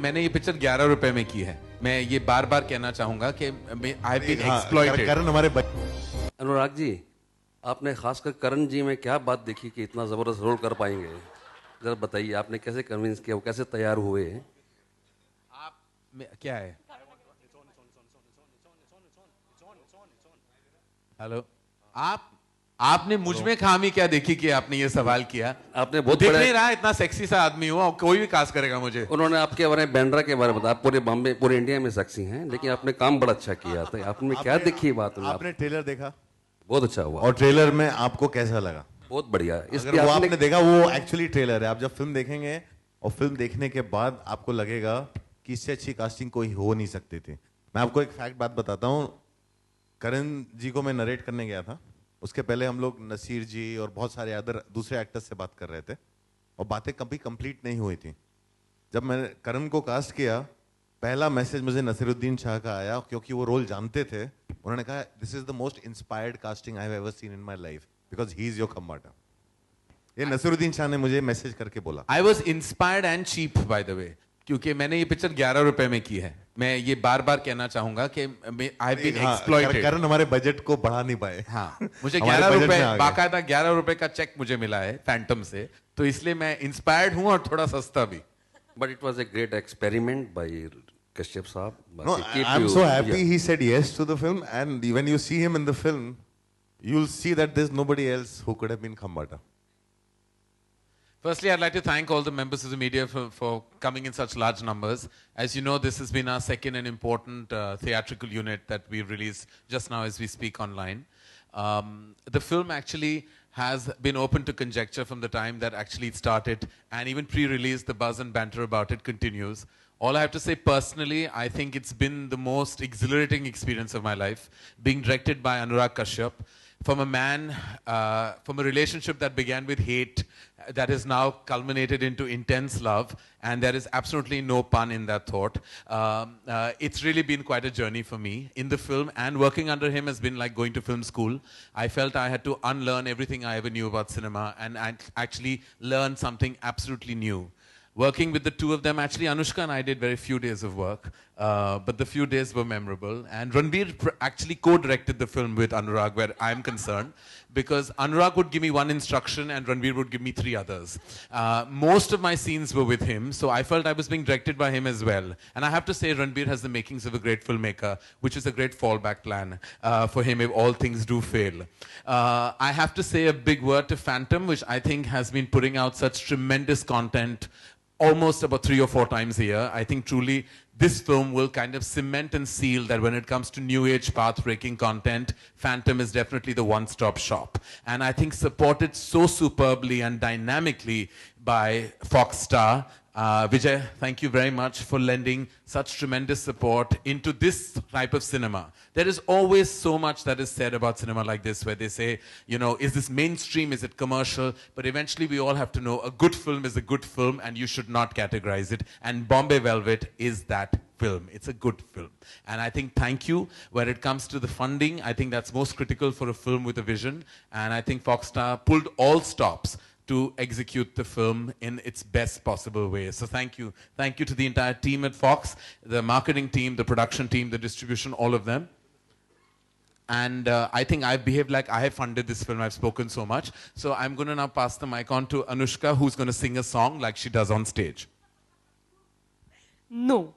मैंने ये पिक्चर 11 रुपए में की है। मैं ये बार बार कहना चाहूंगा कि आई हैव बीन एक्सप्लॉइटेड। करण हमारे अनुराग जी, आपने खासकर करण जी में क्या बात देखी कि इतना जबरदस्त रोल कर पाएंगे? जरा बताइए, आपने कैसे कन्विंस किया, वो कैसे तैयार हुए? आप क्या है? हेलो, आपने मुझ में खामी क्या देखी कि आपने ये सवाल किया? आपने बहुत दिख नहीं रहा इतना सेक्सी सा आदमी हूँ, कोई भी कास्ट करेगा मुझे। उन्होंने आपके बारे में, बैंड्रा के बारे में बताया। आप पूरे बॉम्बे, पूरे इंडिया में सेक्सी हैं, लेकिन आपने काम बड़ा अच्छा किया। तो आपने क्या देखी बात? आपने ट्रेलर देखा? बहुत अच्छा हुआ। और ट्रेलर में आपको कैसा लगा? बहुत बढ़िया। अगर वो आपने देखा, वो एक्चुअली ट्रेलर है। आप जब फिल्म देखेंगे और फिल्म देखने के बाद आपको लगेगा कि इससे अच्छी कास्टिंग कोई हो नहीं सकती थी। मैं आपको एक फैक्ट बात बताता हूँ। करण जी को मैं नरेट करने गया था, उसके पहले हम लोग नसीर जी और बहुत सारे अदर दूसरे एक्टर्स से बात कर रहे थे और बातें कभी कंप्लीट नहीं हुई थी। जब मैंने करण को कास्ट किया, पहला मैसेज मुझे नसीरुद्दीन शाह का आया, क्योंकि वो रोल जानते थे। उन्होंने कहा, this is the most inspired casting I have ever seen in my life because he is your Khambata. ये नसीरुद्दीन शाह ने मुझे मैसेज करके बोला। I was inspired and cheap by the way, क्योंकि मैंने ये पिक्चर 11 रुपए में की है। मैं ये बार बार कहना चाहूंगा कि आई हैव बीन एक्सप्लॉइटेड। करण हमारे बजट को बढ़ा नहीं पाए। हाँ, मुझे 11 रुपए, बाकायदा 11 रुपए का चेक मुझे मिला है फैंटम से, तो इसलिए मैं इंस्पायर्ड हूं और थोड़ा सस्ता भी। But it was a great experiment by Kashyap साहब। No, I'm so happy he said yes to the film, and when you see him in the film, you'll see that there's nobody else who could have been Khambata. Firstly, I'd like to thank all the members of the media for coming in such large numbers. As you know, this has been our second and important theatrical unit that we released just now as we speak online. The film actually has been open to conjecture from the time that actually it started, and even pre-release, the buzz and banter about it continues. All I have to say personally, I think it's been the most exhilarating experience of my life, being directed by Anurag Kashyap, from a man, from a relationship that began with hate, that has now culminated into intense love, and there is absolutely no pun in that thought. It's really been quite a journey for me in the film, and working under him has been like going to film school. I felt I had to unlearn everything I ever knew about cinema and actually learn something absolutely new. Working with the two of them, actually Anushka and I did very few days of work, but the few days were memorable. And Ranbir actually co-directed the film with Anurag, where I'm concerned, because Anurag would give me one instruction and Ranbir would give me 3 others. Most of my scenes were with him, so I felt I was being directed by him as well. And I have to say, Ranbir has the makings of a great filmmaker, which is a great fallback plan for him if all things do fail. I have to say a big word to Phantom, which I think has been putting out such tremendous content almost about 3 or 4 times a year. I think truly this film will kind of cement and seal that when it comes to new age path-breaking content, Phantom is definitely the one-stop shop. And I think supported so superbly and dynamically by Fox Star. Vijay, thank you very much for lending such tremendous support into this type of cinema. There is always so much that is said about cinema like this, where they say, you know, is this mainstream, is it commercial? But eventually we all have to know a good film is a good film and you should not categorize it. And Bombay Velvet is that film. It's a good film. And I think thank you. Where it comes to the funding, I think that's most critical for a film with a vision. And I think Fox Star pulled all stops to execute the film in its best possible way. So thank you. Thank you to the entire team at Fox, the marketing team, the production team, the distribution, all of them. And I think I've behaved like I have funded this film. I've spoken so much. So I'm going to now pass the mic on to Anushka, who's going to sing a song like she does on stage. No.